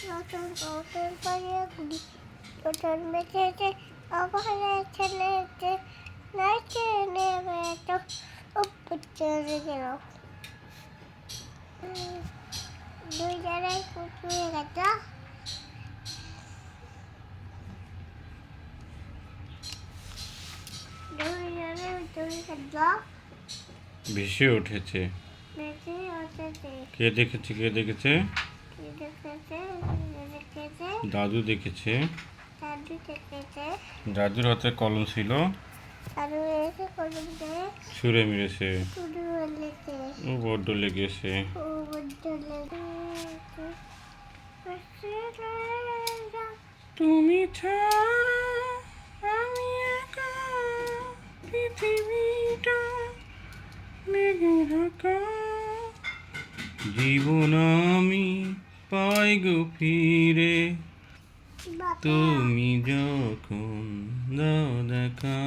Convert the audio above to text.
নতুন নতুন পাখিগুলি নতুন বেঁচেছে আমার ছেলেতে নাচে নেবে তো উপর চলে গেল দুই জায়গায় কুচুয়ে গেল দুই জায়গায় চলে গেল ভেসে উঠেছে। বেঁচে উঠেছে কে দেখেছে? কে দেখেছে? কি দেখেছে দেখেছে দাদু দেখেছে। দাদু দেখেছে দাদুর হাতে কলম ছিল, দাদু এসে কলম দিয়ে ছুঁড়ে মেরেছে। শুরু হলেছে ও বড্ড লেগেছে। ও বড্ড লেগেছে তুমি ছাড়া আমি একা, পৃথিবীটা মেঘে ঢাকা, জীবন আমি পাই গো ফিরে, তুমি যখন দাও দেখা।